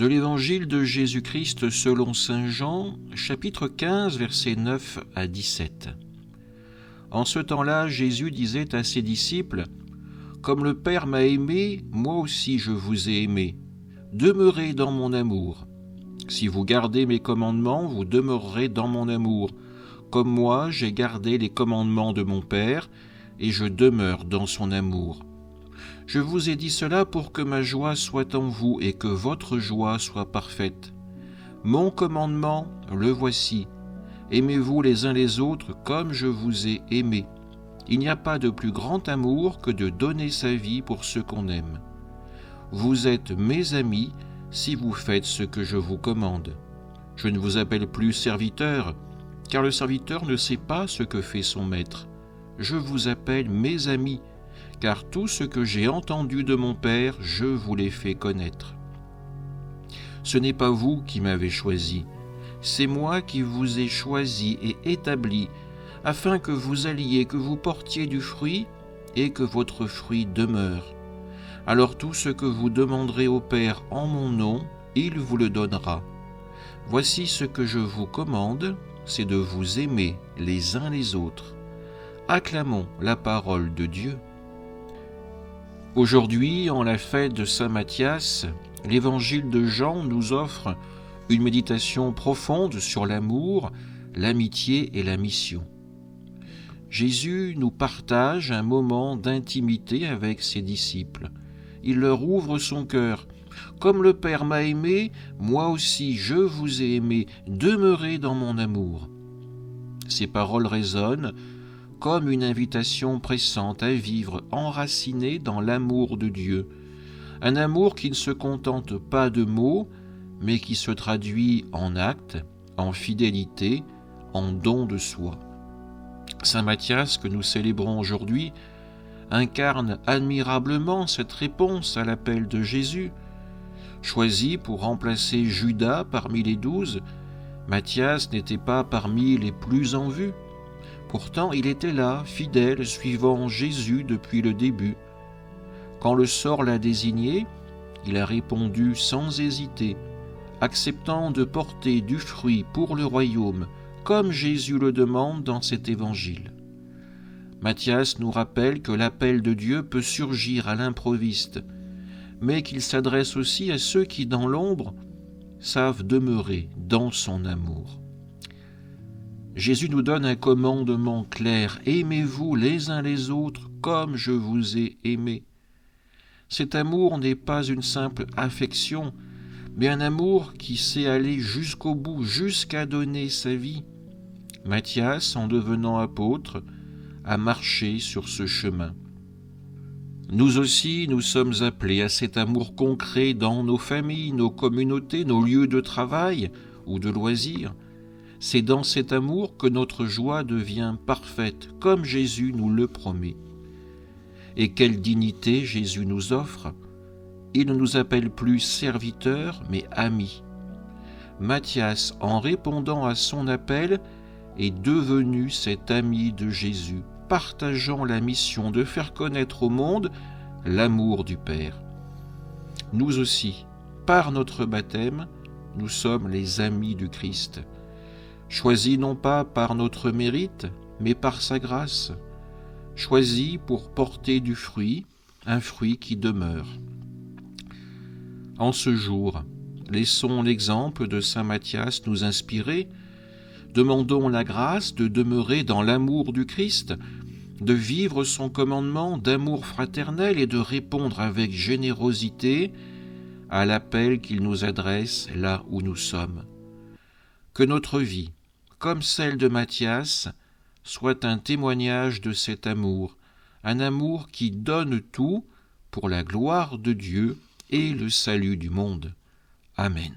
De l'Évangile de Jésus-Christ selon saint Jean, chapitre 15, versets 9 à 17. En ce temps-là, Jésus disait à ses disciples : « Comme le Père m'a aimé, moi aussi je vous ai aimé. Demeurez dans mon amour. Si vous gardez mes commandements, vous demeurerez dans mon amour. Comme moi, j'ai gardé les commandements de mon Père, et je demeure dans son amour. Je vous ai dit cela pour que ma joie soit en vous et que votre joie soit parfaite. Mon commandement, le voici. Aimez-vous les uns les autres comme je vous ai aimé. Il n'y a pas de plus grand amour que de donner sa vie pour ceux qu'on aime. Vous êtes mes amis si vous faites ce que je vous commande. Je ne vous appelle plus serviteur, car le serviteur ne sait pas ce que fait son maître. Je vous appelle mes amis, car tout ce que j'ai entendu de mon Père, je vous l'ai fait connaître. Ce n'est pas vous qui m'avez choisi, c'est moi qui vous ai choisi et établi, afin que vous alliez, que vous portiez du fruit, et que votre fruit demeure. Alors tout ce que vous demanderez au Père en mon nom, il vous le donnera. Voici ce que je vous commande, c'est de vous aimer les uns les autres. Acclamons la parole de Dieu. Aujourd'hui, en la fête de Saint Matthias, l'Évangile de Jean nous offre une méditation profonde sur l'amour, l'amitié et la mission. Jésus nous partage un moment d'intimité avec ses disciples. Il leur ouvre son cœur. « Comme le Père m'a aimé, moi aussi je vous ai aimé, demeurez dans mon amour. » Ces paroles résonnent comme une invitation pressante à vivre enraciné dans l'amour de Dieu. Un amour qui ne se contente pas de mots, mais qui se traduit en actes, en fidélité, en don de soi. Saint Matthias, que nous célébrons aujourd'hui, incarne admirablement cette réponse à l'appel de Jésus. Choisi pour remplacer Judas parmi les 12, Matthias n'était pas parmi les plus en vue. Pourtant, il était là, fidèle, suivant Jésus depuis le début. Quand le sort l'a désigné, il a répondu sans hésiter, acceptant de porter du fruit pour le royaume, comme Jésus le demande dans cet évangile. Matthias nous rappelle que l'appel de Dieu peut surgir à l'improviste, mais qu'il s'adresse aussi à ceux qui, dans l'ombre, savent demeurer dans son amour. Jésus nous donne un commandement clair : aimez-vous les uns les autres comme je vous ai aimé. Cet amour n'est pas une simple affection, mais un amour qui sait aller jusqu'au bout, jusqu'à donner sa vie. Matthias, en devenant apôtre, a marché sur ce chemin. Nous aussi, nous sommes appelés à cet amour concret dans nos familles, nos communautés, nos lieux de travail ou de loisirs. C'est dans cet amour que notre joie devient parfaite, comme Jésus nous le promet. Et quelle dignité Jésus nous offre! Il ne nous appelle plus serviteurs, mais amis. Matthias, en répondant à son appel, est devenu cet ami de Jésus, partageant la mission de faire connaître au monde l'amour du Père. Nous aussi, par notre baptême, nous sommes les amis du Christ. Choisis non pas par notre mérite, mais par sa grâce. Choisis pour porter du fruit, un fruit qui demeure. En ce jour, laissons l'exemple de saint Matthias nous inspirer. Demandons la grâce de demeurer dans l'amour du Christ, de vivre son commandement d'amour fraternel et de répondre avec générosité à l'appel qu'il nous adresse là où nous sommes. Que notre vie, comme celle de Matthias, soit un témoignage de cet amour, un amour qui donne tout pour la gloire de Dieu et le salut du monde. Amen.